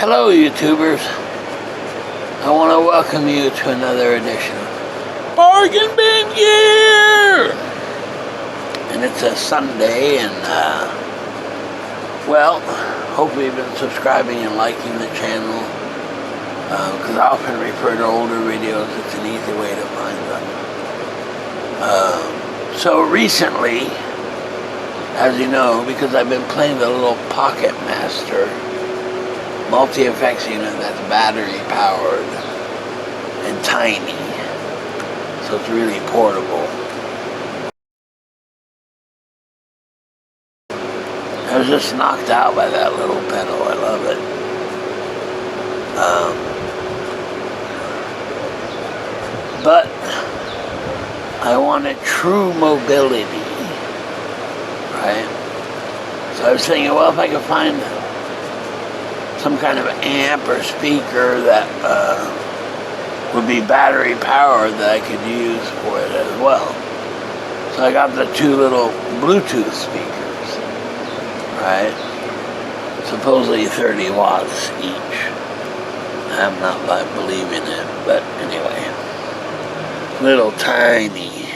Hello YouTubers, I want to welcome you to another edition of Bargain Bin Gear! And it's a Sunday and well, hopefully you've been subscribing and liking the channel because I often refer to older videos. It's an easy way to find them. So recently, as you know, because I've been playing the little Pocket Master multi-effects unit that's battery powered and tiny, so it's really portable. I was just knocked out by that little pedal. I love it. But I wanted true mobility, right? So I was thinking, well, if I could find some kind of amp or speaker that would be battery powered that I could use for it as well. So I got the two little Bluetooth speakers, right? Supposedly 30 watts each. I'm not believing it, but anyway. Little tiny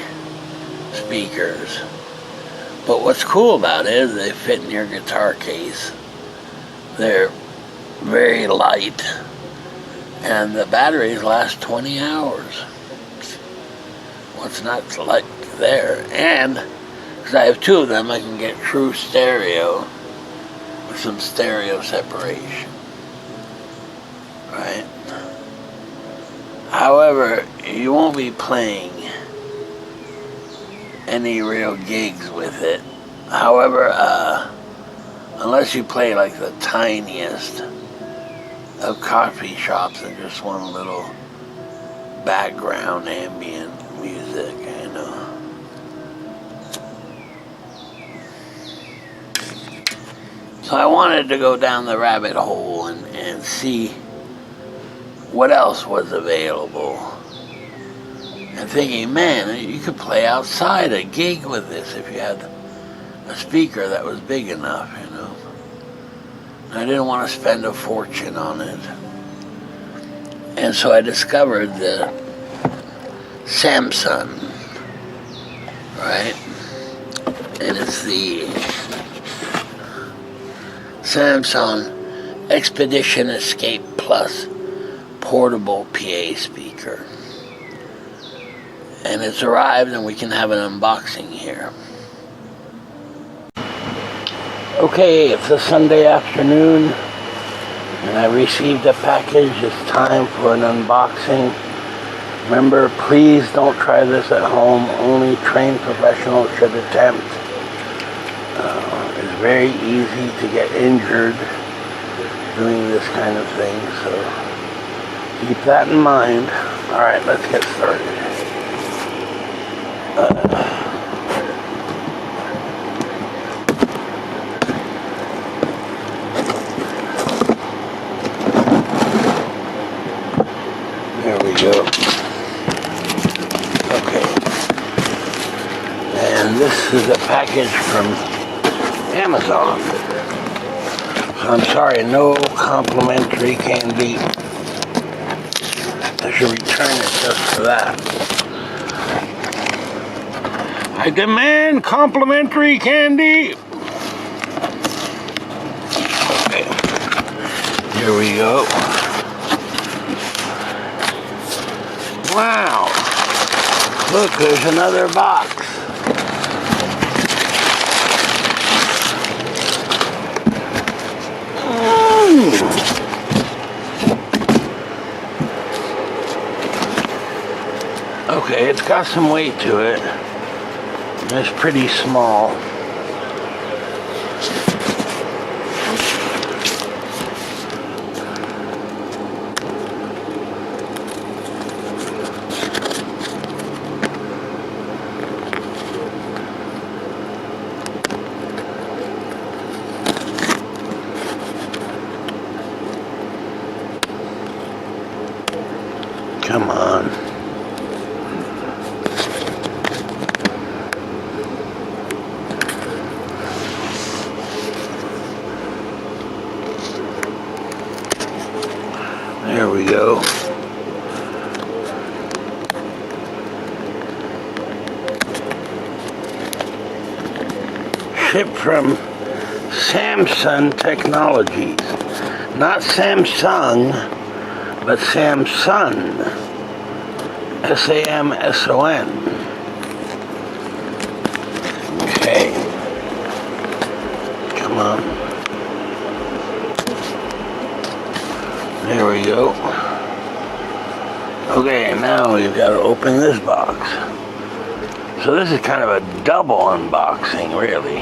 speakers. But what's cool about it is they fit in your guitar case. They're very light, and the batteries last 20 hours. What's not like there? And because I have two of them, I can get true stereo with some stereo separation, right? However, you won't be playing any real gigs with it. However, unless you play like the tiniest of coffee shops and just one little background ambient music, you know. So I wanted to go down the rabbit hole and see what else was available. And thinking, man, you could play outside a gig with this if you had a speaker that was big enough, you know. I didn't want to spend a fortune on it. And so I discovered the Samsung, right? And it's the Samsung Expedition Escape Plus portable PA speaker. And it's arrived and we can have an unboxing here. Okay, it's a Sunday afternoon and I received a package. It's time for an unboxing. Remember, please don't try this at home. Only trained professionals should attempt. It's very easy to get injured doing this kind of thing, so keep that in mind. Alright, let's get started. There we go. Okay. And this is a package from Amazon. So I'm sorry, no complimentary candy. I should return it just for that. I demand complimentary candy. Okay. Here we go. Wow. Look, there's another box. Okay, it's got some weight to it. It's pretty small. Come on. shipped from Samsung Technologies. Not Samsung, but Samsung. S-A-M-S-O-N. Okay. Come on. There we go. Okay, now we've got to open this box. So this is kind of a double unboxing, really.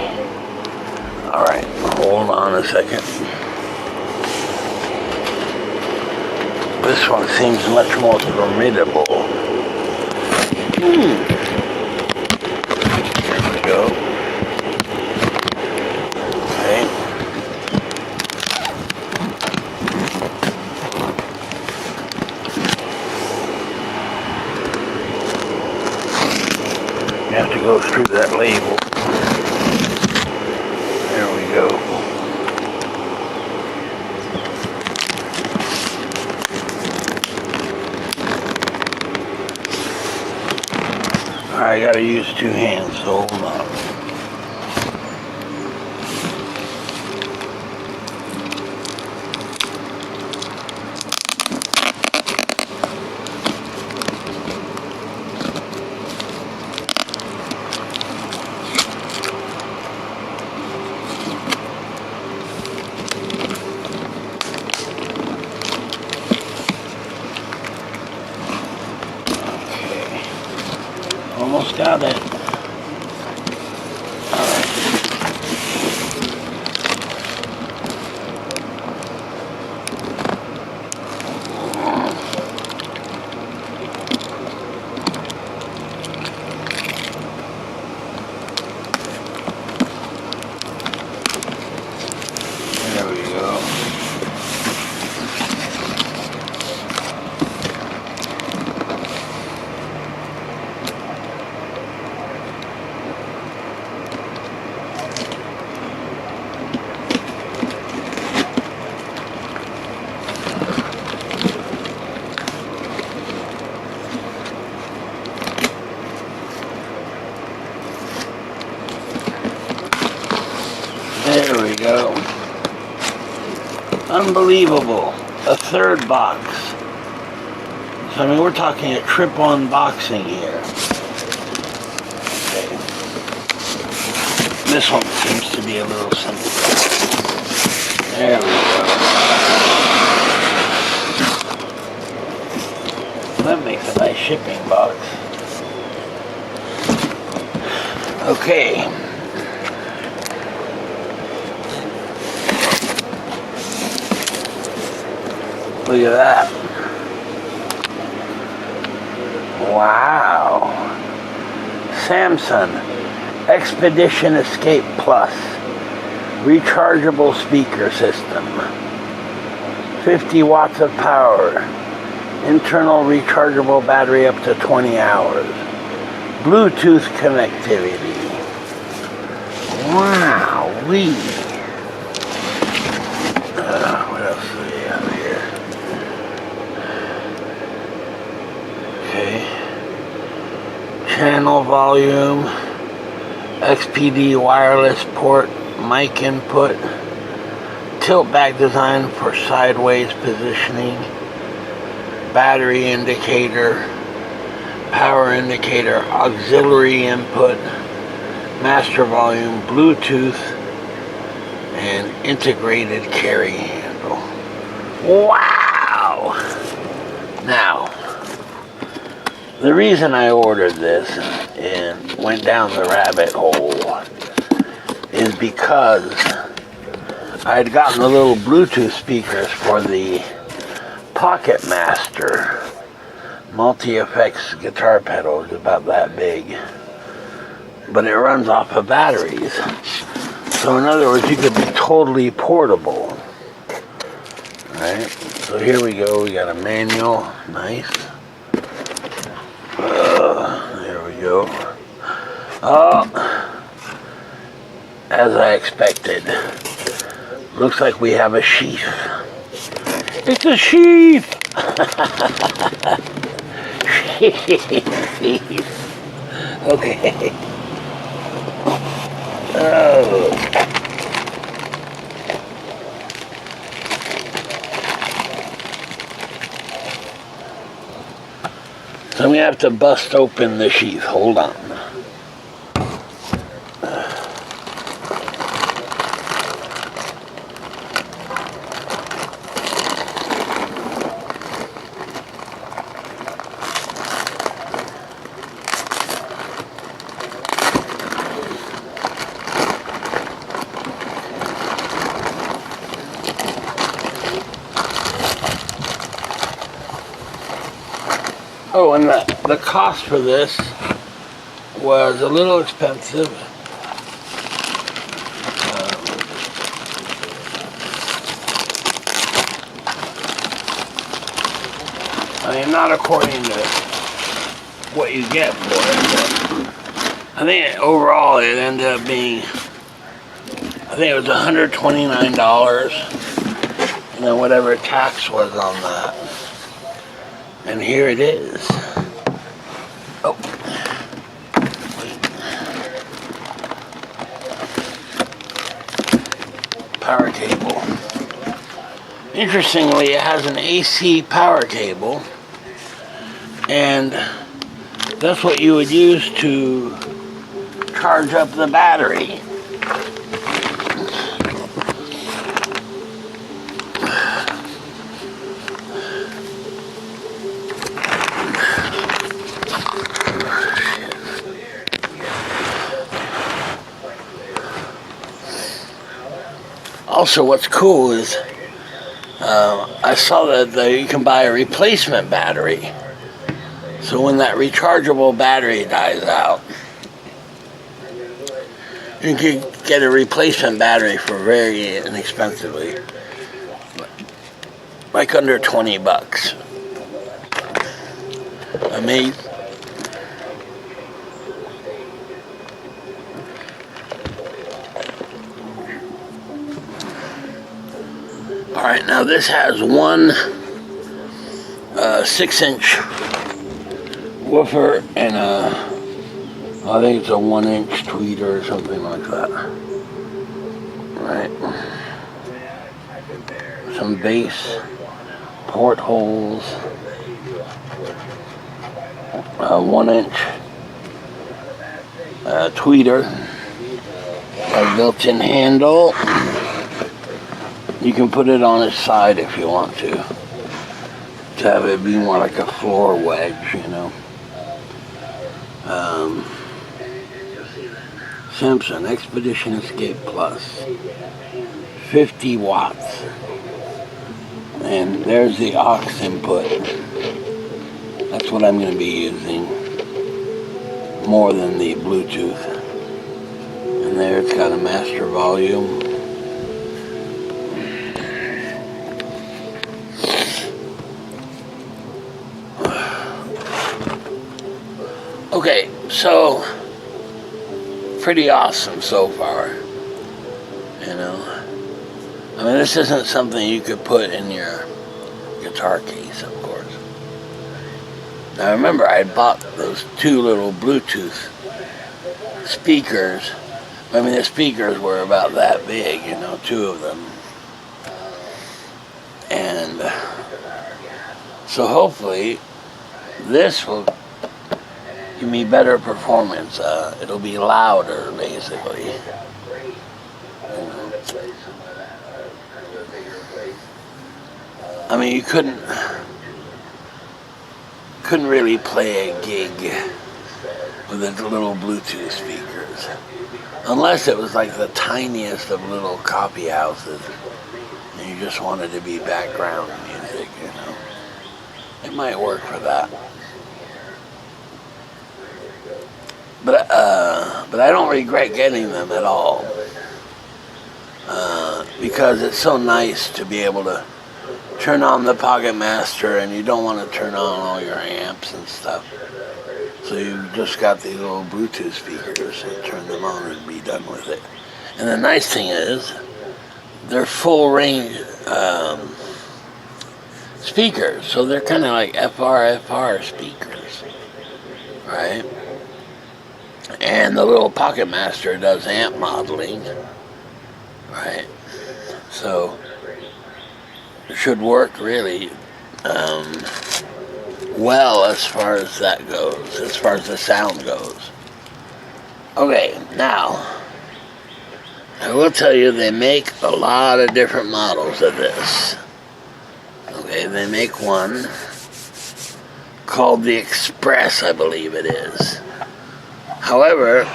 Alright, hold on a second. This one seems much more formidable. There we go. Okay. You have to go through that label. There we go. I gotta use two hands, so hold on. Almost got it. There we go. There we go. Unbelievable. A third box. So, I mean, we're talking a trip unboxing here. Okay. This one seems to be a little simple. There we go. That makes a nice shipping box. Okay. Look at that. Wow. Samsung Expedition Escape Plus. Rechargeable speaker system. 50 watts of power. Internal rechargeable battery up to 20 hours. Bluetooth connectivity. Wow-wee. What else do we have here? Okay. Channel volume. XPD wireless port. Mic input. Tilt back design for sideways positioning. Battery indicator. Power indicator. Auxiliary input. Master volume. Bluetooth. And integrated carry handle. Wow! Now, the reason I ordered this and went down the rabbit hole is because I had gotten the little Bluetooth speakers for the Pocket Master multi-effects guitar pedal. It's about that big, but it runs off of batteries. So in other words, you could be totally portable. Alright, so here we go. We got a manual. Nice. There we go. Oh, as I expected. Looks like we have a sheath. It's a sheath! Sheath. Okay. So we have to bust open the sheath. Hold on. Oh, and the cost for this was a little expensive. I mean, not according to what you get for it, but I think overall it ended up being, I think it was $129, and then whatever tax was on that. And here it is. Oh. Power cable. Interestingly, it has an AC power cable, and that's what you would use to charge up the battery. Also, what's cool is I saw that you can buy a replacement battery. So when that rechargeable battery dies out, you can get a replacement battery for very inexpensively, like under 20 bucks. Amazing. Alright, now this has one 6-inch woofer and I think it's a 1-inch tweeter or something like that. Right. Some bass, portholes, 1-inch tweeter, a built-in handle. You can put it on its side if you want to have it be more like a floor wedge, you know. Simpson Expedition Escape Plus, 50 watts. And there's the aux input. That's what I'm going to be using more than the Bluetooth. And there it's got a master volume. Okay, so pretty awesome so far, you know. I mean, this isn't something you could put in your guitar case, of course. Now remember, I bought those 2 little Bluetooth speakers. I mean, the speakers were about that big, you know, 2 of them. And so hopefully this will give me better performance. It'll be louder, basically. I mean, you couldn't really play a gig with the little Bluetooth speakers, unless it was like the tiniest of little coffee houses, and you just wanted to be background music, you know. It might work for that. But I don't regret getting them at all, because it's so nice to be able to turn on the Pocket Master, and you don't want to turn on all your amps and stuff. So you just got these little Bluetooth speakers and turn them on and be done with it. And the nice thing is, they're full range speakers, so they're kind of like FR speakers, right? And the little Pocket Master does amp modeling, right? So it should work really well as far as that goes, as far as the sound goes. Okay, now I will tell you they make a lot of different models of this. Okay, they make one called the Express, I believe it is. However,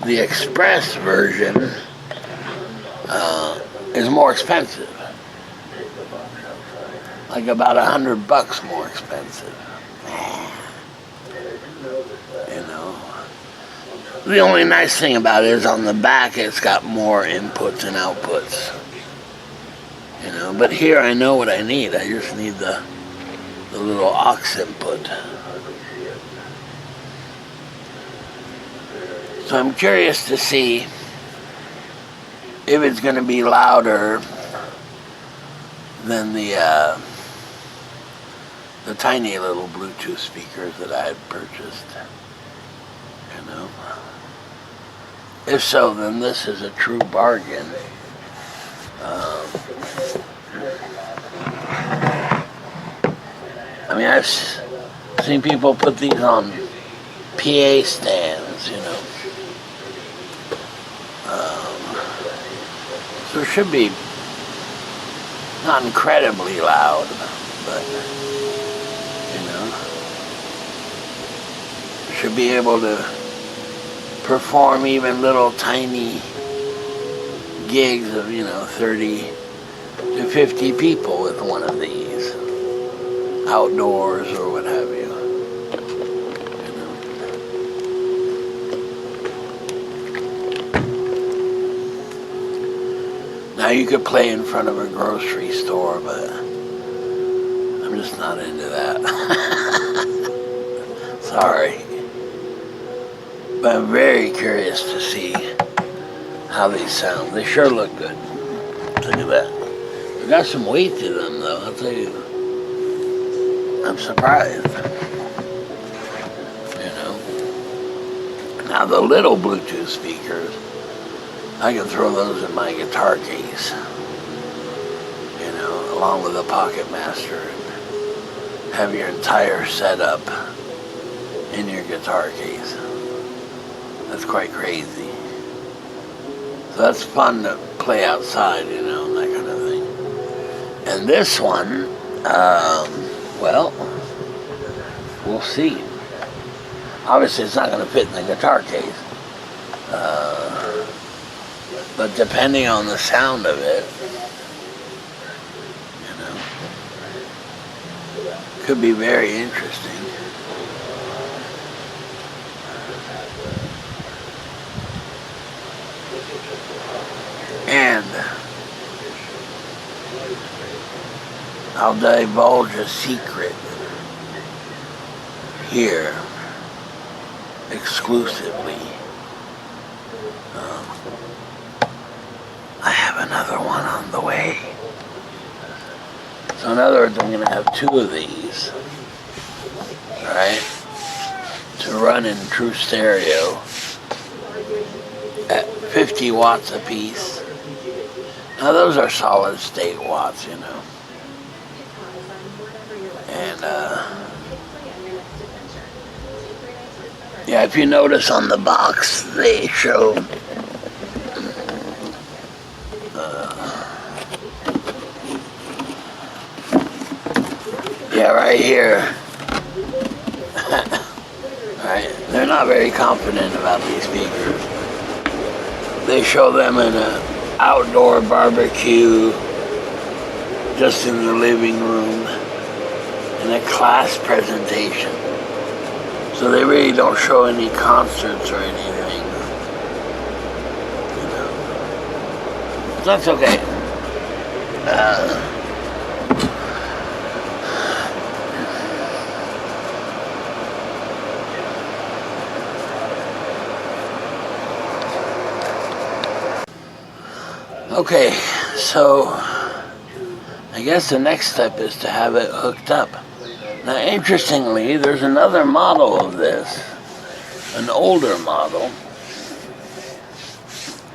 the Express version is more expensive. Like about $100 more expensive. You know. The only nice thing about it is on the back it's got more inputs and outputs. You know, but here I know what I need. I just need the little aux input. So I'm curious to see if it's going to be louder than the tiny little Bluetooth speakers that I had purchased. You know. If so, then this is a true bargain. I mean, I've seen people put these on PA stands, you know. So it should be not incredibly loud, but, you know, should be able to perform even little tiny gigs of, you know, 30 to 50 people with one of these, outdoors or what have you. Now you could play in front of a grocery store, but I'm just not into that. Sorry. But I'm very curious to see how these sound. They sure look good. Look at that. They got some weight to them, though, I'll tell you. I'm surprised. You know. Now the little Bluetooth speakers, I can throw those in my guitar case, you know, along with the Pocket Master, and have your entire setup in your guitar case. That's quite crazy. So that's fun to play outside, you know, and that kind of thing. And this one, well, we'll see. Obviously it's not going to fit in the guitar case. But depending on the sound of it, you know, could be very interesting. And I'll divulge a secret here exclusively. I have another one on the way. So in other words, I'm going to have two of these, right, to run in true stereo at 50 watts apiece. Now those are solid state watts, you know. And yeah, if you notice on the box, they show yeah, right here. Right, they're not very confident about these speakers. They show them in an outdoor barbecue, just in the living room, in a class presentation. So they really don't show any concerts or anything. You know. So that's okay. Okay, so I guess the next step is to have it hooked up. Now, interestingly, there's another model of this an older model,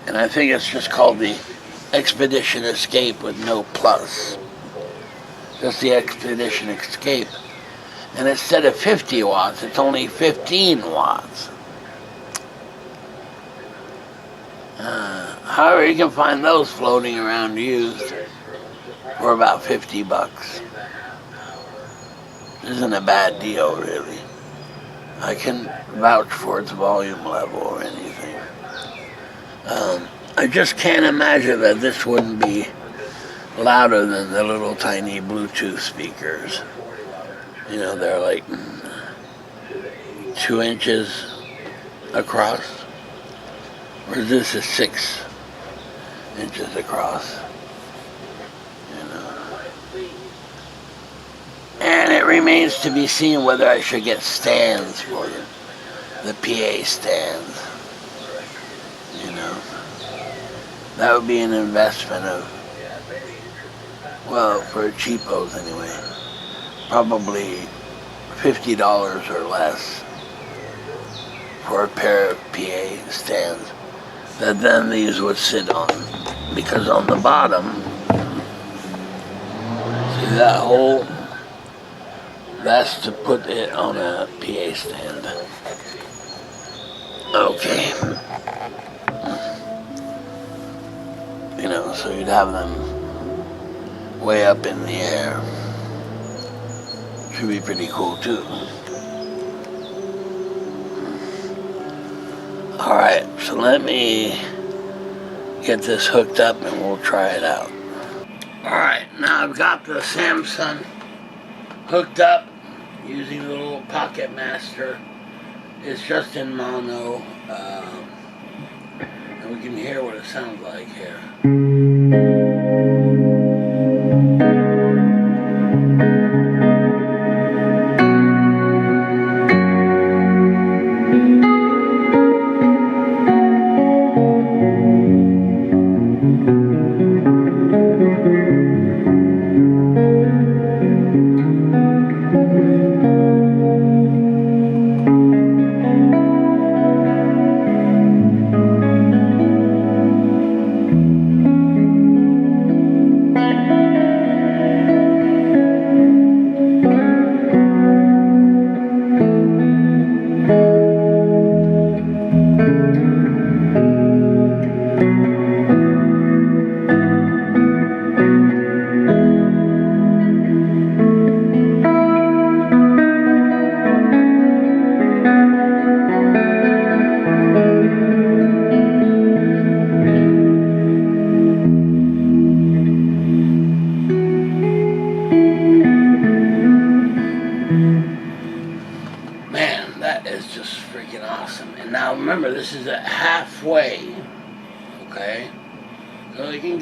and I think it's just called the Expedition Escape with no plus. Just the Expedition Escape. And instead of 50 watts, it's only 15 watts. However, you can find those floating around used for about 50 bucks. Isn't a bad deal, really. I can vouch for its volume level or anything. I just can't imagine that this wouldn't be louder than the little tiny Bluetooth speakers. You know, they're like 2 inches across. Whereas this is 6 inches across. You know. And it remains to be seen whether I should get stands for them. The PA stands. You know. That would be an investment of, well, for cheapos anyway, probably $50 or less for a pair of PA stands that then these would sit on. Because on the bottom, see that hole? That's to put it on a PA stand. Okay. You know, so you'd have them way up in the air. Should be pretty cool too. Alright, so let me get this hooked up and we'll try it out. Alright, now I've got the Samsung hooked up using the little Pocket Master. It's just in mono, and we can hear what it sounds like here. Now remember, this is at halfway, okay? So it can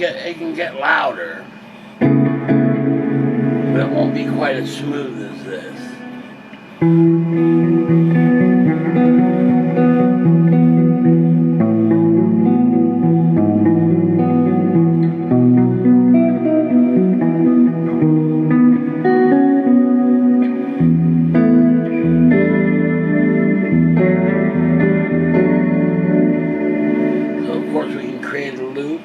get louder, but it won't be quite as smooth as this. Create a loop.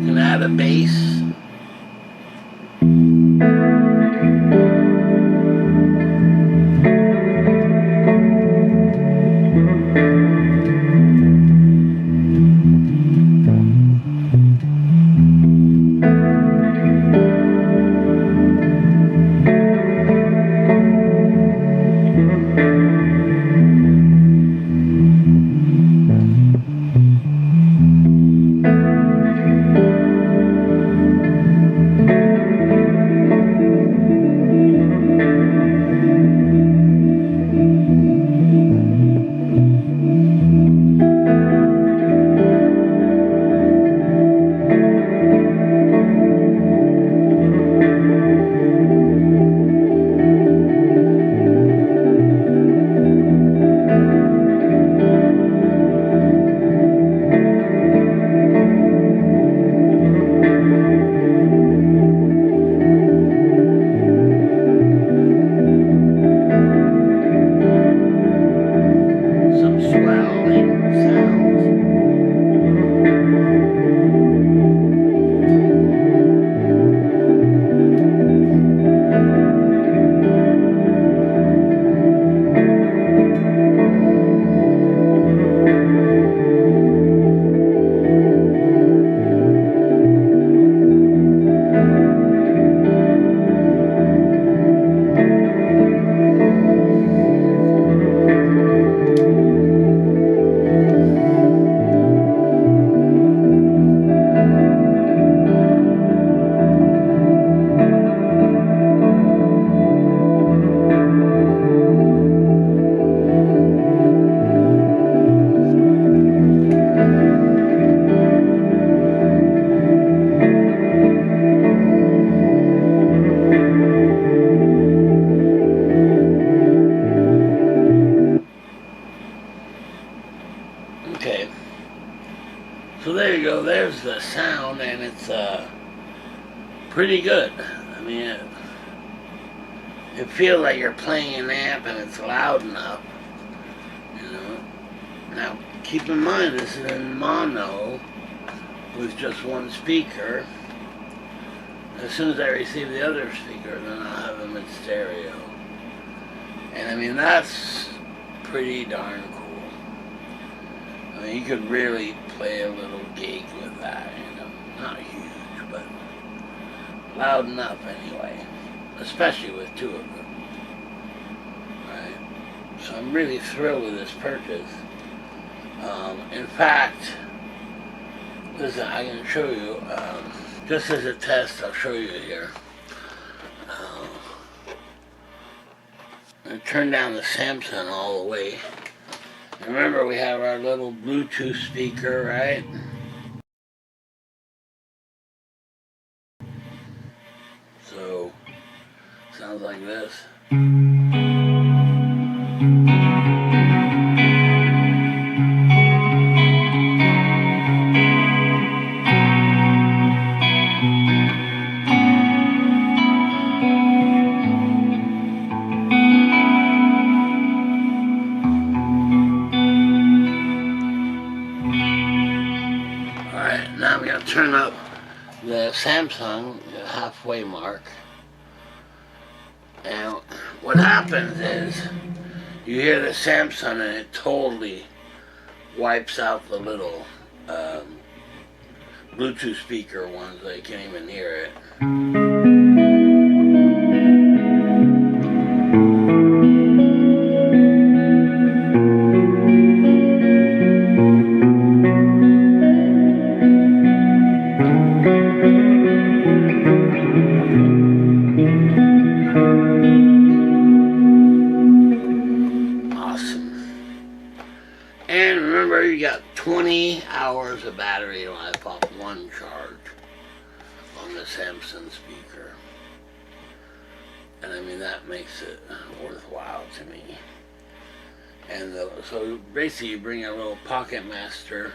Can add a bass. sound, and it's pretty good. I mean, it feels like you're playing an amp and it's loud enough, you know. Now, keep in mind, this is in mono with just one speaker. As soon as I receive the other speaker, then I'll have them in stereo. And I mean, that's pretty darn cool. I mean, you could really play a little gig with that, you know. Not huge, but loud enough anyway. Especially with two of them. Right? So I'm really thrilled with this purchase. In fact, listen, I can show you, just as a test, I'll show you here. I turn down the Samsung all the way. Remember, we have our little Bluetooth speaker, right? So, sounds like this. Now I'm going to turn up the Samsung halfway mark. And what happens is you hear the Samsung and it totally wipes out the little Bluetooth speaker ones. So you can't even hear it. And remember, you got 20 hours of battery life off one charge on the Samsung speaker. And I mean, that makes it worthwhile to me. And so basically you bring a little Pocket Master,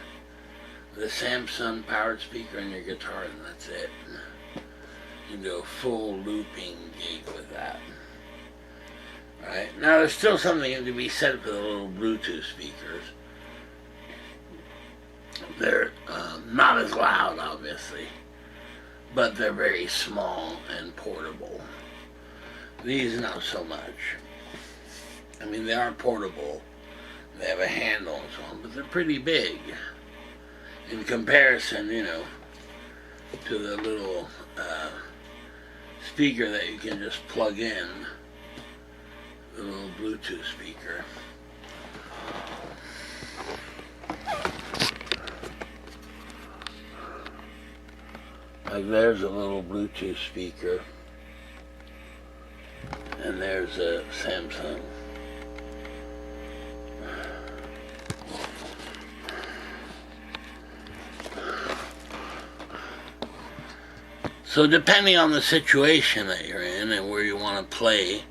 the Samsung powered speaker and your guitar, and that's it. You can do a full looping gig with that. Right? Now there's still something to be said for the little Bluetooth speakers. They're not as loud, obviously, but they're very small and portable. These, not so much. I mean, they are portable. They have a handle and so on, but they're pretty big in comparison, you know, to the little speaker that you can just plug in, the little Bluetooth speaker. Like there's a little Bluetooth speaker, and there's a Samsung. So depending on the situation that you're in and where you want to play,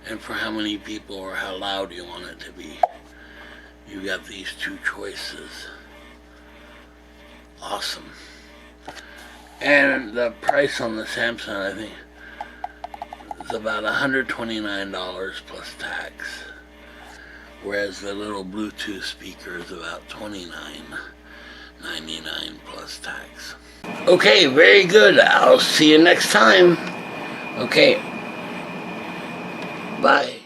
and for how many people or how loud you want it to be, you got these two choices. Awesome. And the price on the Samsung, I think, is about $129 plus tax. Whereas the little Bluetooth speaker is about $29.99 plus tax. Okay, very good. I'll see you next time. Okay. Bye.